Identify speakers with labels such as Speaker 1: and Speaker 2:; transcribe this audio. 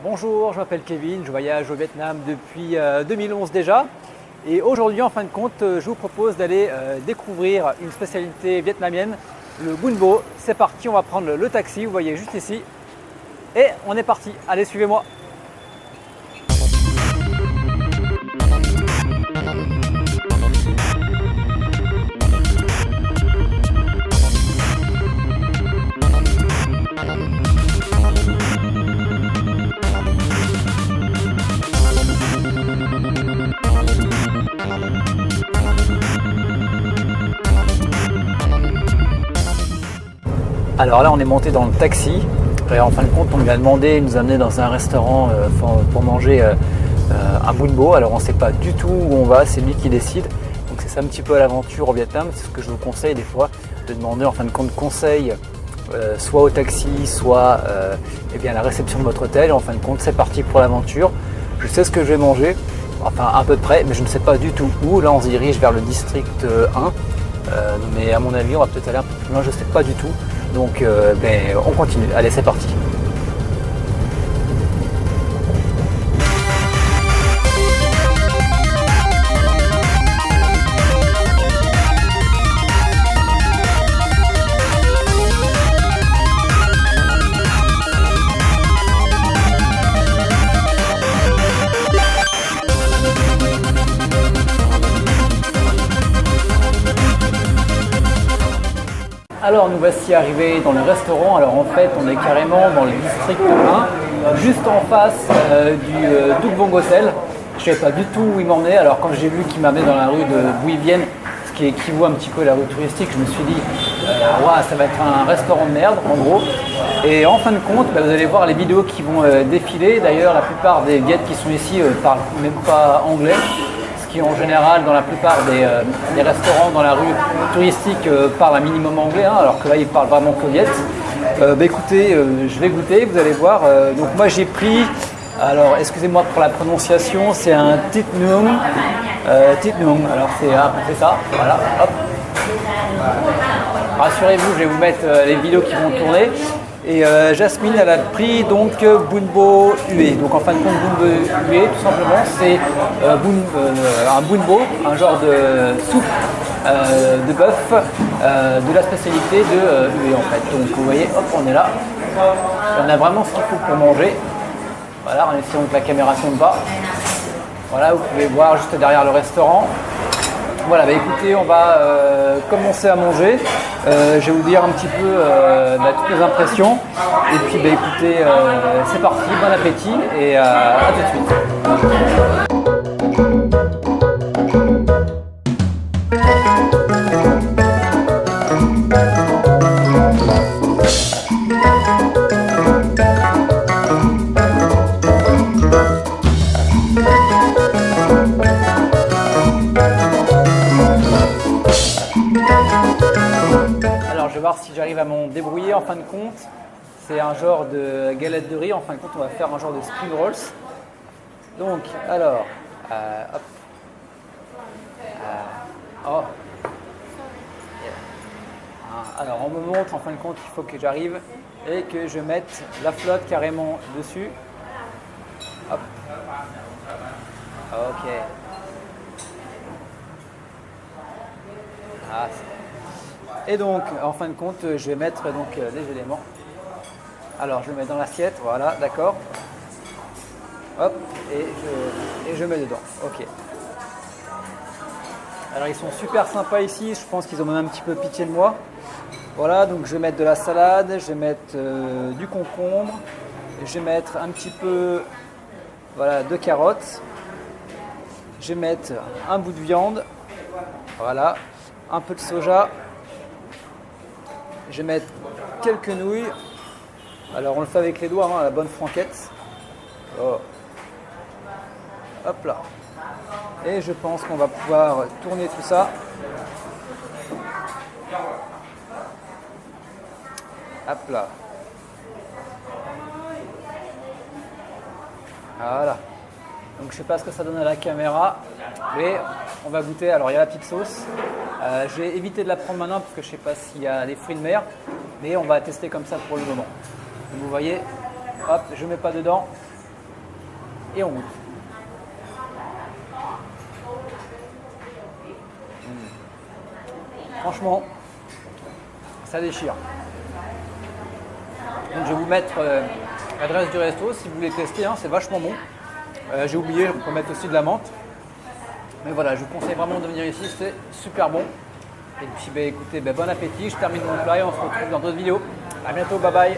Speaker 1: Bonjour, je m'appelle Kevin, je voyage au Vietnam depuis 2011 déjà. Et aujourd'hui, en fin de compte, je vous propose d'aller découvrir une spécialité vietnamienne, le bun bo. C'est parti, on va prendre le taxi, vous voyez juste ici. Et on est parti, allez suivez-moi. Alors là, on est monté dans le taxi. Et en fin de compte, on lui a demandé, il nous a amené dans un restaurant pour manger un bun bo. Alors on ne sait pas du tout où on va, c'est lui qui décide. Donc c'est ça un petit peu à l'aventure au Vietnam. C'est ce que je vous conseille des fois, de demander en fin de compte conseil, soit au taxi, soit à la réception de votre hôtel. Et en fin de compte, c'est parti pour l'aventure. Je sais ce que je vais manger, enfin à peu près, mais je ne sais pas du tout où. Là, on se dirige vers le district 1. Mais à mon avis, on va peut-être aller un peu plus loin, je ne sais pas du tout. Donc on continue, allez c'est parti. Alors nous voici arrivés dans le restaurant. Alors en fait on est carrément dans le district 1, juste en face du Duc Vong Hotel. Je ne savais pas du tout où il m'emmenait. Alors quand j'ai vu qu'il m'amenait dans la rue d'où ils viennent, ce qui équivaut un petit peu à la rue touristique, je me suis dit ça va être un restaurant de merde en gros. Et en fin de compte, vous allez voir les vidéos qui vont défiler. D'ailleurs la plupart des Viets qui sont ici ne parlent même pas anglais. Qui en général dans la plupart des restaurants dans la rue touristique parlent un minimum anglais, alors que là ils parlent vraiment que viet. Écoutez, je vais goûter, vous allez voir. Donc moi j'ai pris, alors excusez-moi pour la prononciation, c'est un Thit Nung. Alors c'est ça, voilà, hop. Rassurez-vous, je vais vous mettre les vidéos qui vont tourner. Et Jasmine, elle a pris donc bun bo hué. Donc en fin de compte, bun bo hué, tout simplement, c'est un bun bo, un genre de soupe de bœuf, de la spécialité de hué en fait. Donc vous voyez, hop, on est là. On a vraiment ce qu'il faut pour manger. Voilà, en essayant que la caméra tombe pas. Voilà, vous pouvez voir juste derrière le restaurant. Voilà, écoutez, on va commencer à manger. Je vais vous dire un petit peu toutes mes impressions. Et puis écoutez, c'est parti, bon appétit et à tout de suite. Je vais voir si j'arrive à m'en débrouiller. En fin de compte, c'est un genre de galette de riz. En fin de compte, on va faire un genre de spring rolls. Donc, alors, hop. Oh. Alors, on me montre en fin de compte qu'il faut que j'arrive et que je mette la flotte carrément dessus. Hop. Ok. Et donc, en fin de compte, je vais mettre donc les éléments. Alors, je le mets dans l'assiette, voilà, d'accord. Hop, et je mets dedans. Ok. Alors, ils sont super sympas ici. Je pense qu'ils ont même un petit peu pitié de moi. Voilà, donc je vais mettre de la salade, je vais mettre du concombre, je vais mettre un petit peu, de carottes. Je vais mettre un bout de viande. Voilà, un peu de soja. Je vais mettre quelques nouilles. Alors on le fait avec les doigts, la bonne franquette. Oh. Hop là. Et je pense qu'on va pouvoir tourner tout ça. Hop là. Voilà. Donc je sais pas ce que ça donne à la caméra, mais on va goûter. Alors il y a la petite sauce. Je vais éviter de la prendre maintenant parce que je sais pas s'il y a des fruits de mer, mais on va tester comme ça pour le moment. Donc vous voyez, hop, je mets pas dedans. et on goûte. Franchement, ça déchire. Donc je vais vous mettre l'adresse du resto si vous voulez tester, hein, c'est vachement bon. J'ai oublié, on peut mettre aussi de la menthe. Mais voilà, je vous conseille vraiment de venir ici, c'est super bon. Et puis écoutez, bon appétit, je termine mon plat et on se retrouve dans d'autres vidéos. A bientôt, bye bye.